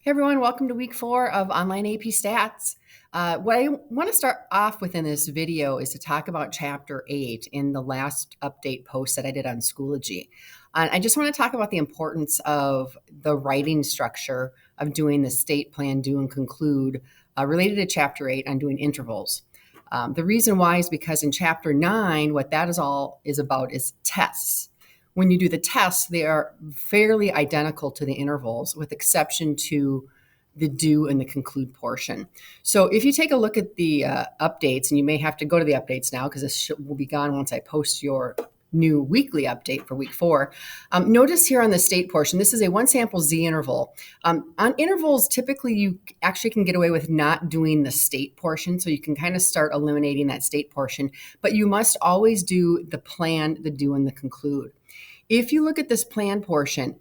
Hey everyone, welcome to week 4 of Online AP Stats. What I want to start off with in this video is to talk about Chapter 8 in the last update post that I did on Schoology. I just want to talk about the importance of the writing structure of doing the state plan, do, and conclude related to Chapter 8 on doing intervals. The reason why is because in Chapter 9, what that is all is about is tests. When you do the tests, they are fairly identical to the intervals with exception to the do and the conclude portion. So if you take a look at the updates, and you may have to go to the updates now because this will be gone once I post your new weekly update for week 4. Notice here on the state portion, this is a one sample Z interval. On intervals, typically you actually can get away with not doing the state portion. So you can kind of start eliminating that state portion, but you must always do the plan, the do, and the conclude. If you look at this plan portion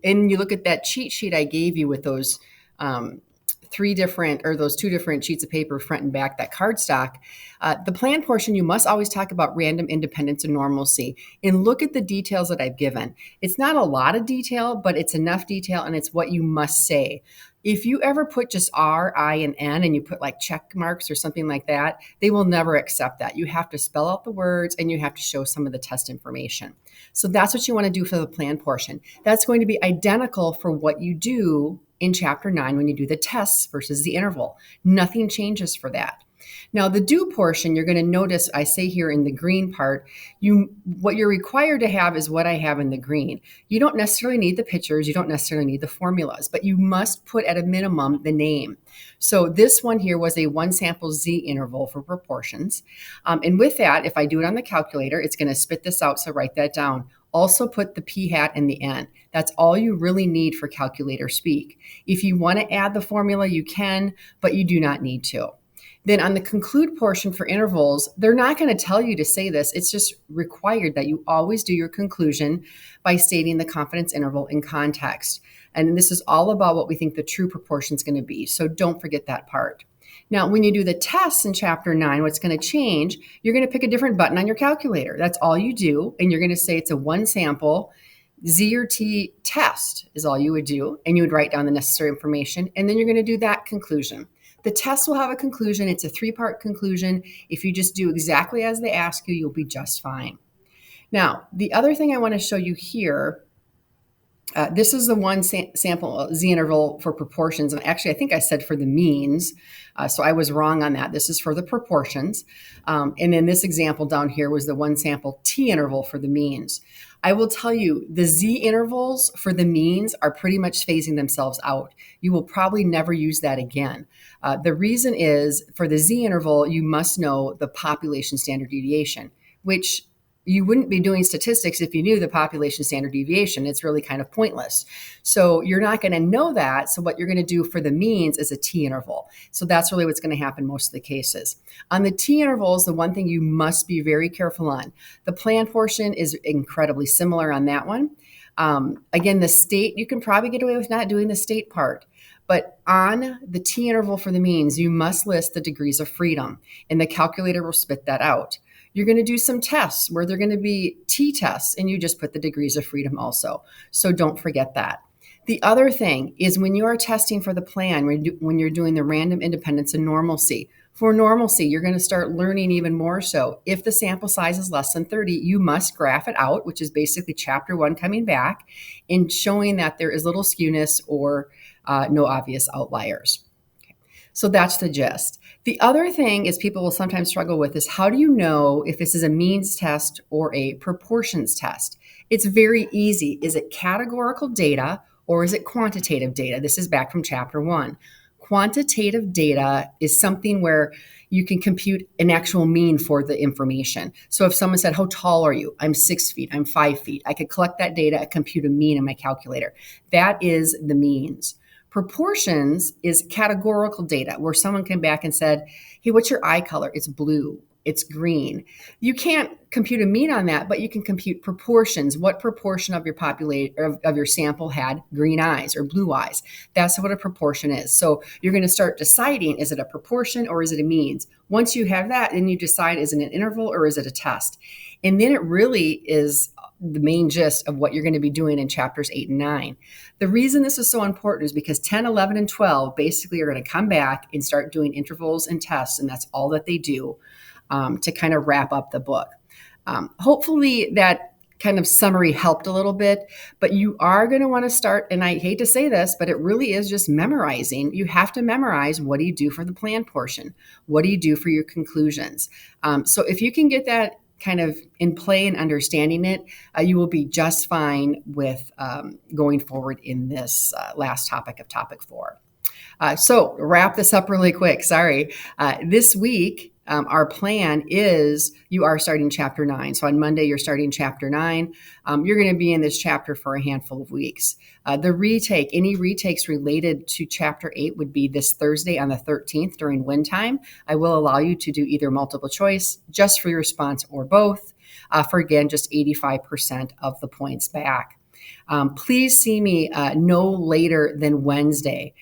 and you look at that cheat sheet I gave you with those those 2 different sheets of paper, front and back, that cardstock, the plan portion, you must always talk about random independence and normalcy and look at the details that I've given. It's not a lot of detail, but it's enough detail and it's what you must say. If you ever put just R, I, and N and you put like check marks or something like that, they will never accept that. You have to spell out the words and you have to show some of the test information. So that's what you want to do for the plan portion. That's going to be identical for what you do in Chapter 9 when you do the tests versus the interval. Nothing changes for that. Now, the do portion, you're going to notice I say here in the green part, what you're required to have is what I have in the green. You don't necessarily need the pictures, you don't necessarily need the formulas, but you must put at a minimum the name. So this one here was a one sample Z interval for proportions. And with that, if I do it on the calculator, it's going to spit this out, so write that down. Also put the p hat in the end. That's all you really need for calculator speak. If you want to add the formula, you can, but you do not need to. Then on the conclude portion for intervals, they're not going to tell you to say this. It's just required that you always do your conclusion by stating the confidence interval in context. And this is all about what we think the true proportion is going to be. So don't forget that part. Now, when you do the tests in Chapter 9, what's going to change, you're going to pick a different button on your calculator. That's all you do. And you're going to say it's a one sample Z or T test is all you would do. And you would write down the necessary information. And then you're going to do that conclusion. The test will have a conclusion. It's a 3-part conclusion. If you just do exactly as they ask you, you'll be just fine. Now, the other thing I want to show you here, this is the one sample Z interval for proportions. And actually, I think I said for the means. So I was wrong on that. This is for the proportions. And then this example down here was the one sample T interval for the means. I will tell you, the Z intervals for the means are pretty much phasing themselves out. You will probably never use that again. The reason is for the Z interval, you must know the population standard deviation, which you wouldn't be doing statistics if you knew the population standard deviation. It's really kind of pointless. So you're not going to know that. So what you're going to do for the means is a T interval. So that's really what's going to happen most of the cases. On the T intervals, the one thing you must be very careful on, the plan portion is incredibly similar on that one. Again, the state, you can probably get away with not doing the state part. But on the T interval for the means, you must list the degrees of freedom, and the calculator will spit that out. You're going to do some tests where they're going to be T tests, and you just put the degrees of freedom also. So don't forget that. The other thing is when you are testing for the plan, when you're doing the random independence and normalcy, for normalcy, you're going to start learning even more so. If the sample size is less than 30, you must graph it out, which is basically Chapter 1 coming back and showing that there is little skewness or no obvious outliers. Okay. So that's the gist. The other thing is people will sometimes struggle with is how do you know if this is a means test or a proportions test? It's very easy. Is it categorical data or is it quantitative data? This is back from Chapter 1. Quantitative data is something where you can compute an actual mean for the information. So if someone said, how tall are you? I'm 6 feet, I'm 5 feet. I could collect that data and compute a mean in my calculator. That is the means. Proportions is categorical data where someone came back and said, hey, what's your eye color? It's blue. It's green. You can't compute a mean on that, but you can compute proportions. What proportion of your of your sample had green eyes or blue eyes? That's what a proportion is. So you're going to start deciding, is it a proportion or is it a means? Once you have that, then you decide, is it an interval or is it a test? And then it really is the main gist of what you're going to be doing in chapters 8 and 9. The reason this is so important is because 10, 11, and 12 basically are going to come back and start doing intervals and tests, and that's all that they do to kind of wrap up the book. Hopefully that kind of summary helped a little bit, but you are going to want to start, and I hate to say this, but it really is just memorizing. You have to memorize, what do you do for the plan portion? What do you do for your conclusions? So if you can get that kind of in play and understanding it, you will be just fine with going forward in this last topic of topic 4. So wrap this up really quick. Sorry. This week, our plan is you are starting chapter 9. So on Monday, you're starting chapter 9. You're going to be in this chapter for a handful of weeks. The retake, any retakes related to chapter 8 would be this Thursday on the 13th during win time. I will allow you to do either multiple choice, just free response, or both for, again, just 85% of the points back. Please see me no later than Wednesday.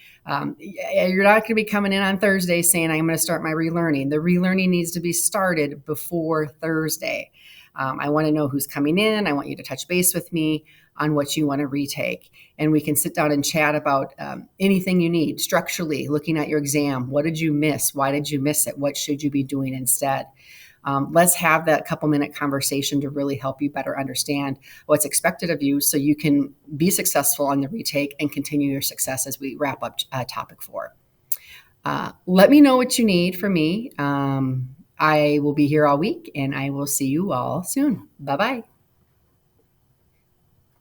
You're not going to be coming in on Thursday saying, I'm going to start my relearning. The relearning needs to be started before Thursday. I want to know who's coming in. I want you to touch base with me on what you want to retake. And we can sit down and chat about anything you need structurally, looking at your exam. What did you miss? Why did you miss it? What should you be doing instead? Let's have that couple-minute conversation to really help you better understand what's expected of you so you can be successful on the retake and continue your success as we wrap up topic 4. Let me know what you need from me. I will be here all week, and I will see you all soon. Bye-bye.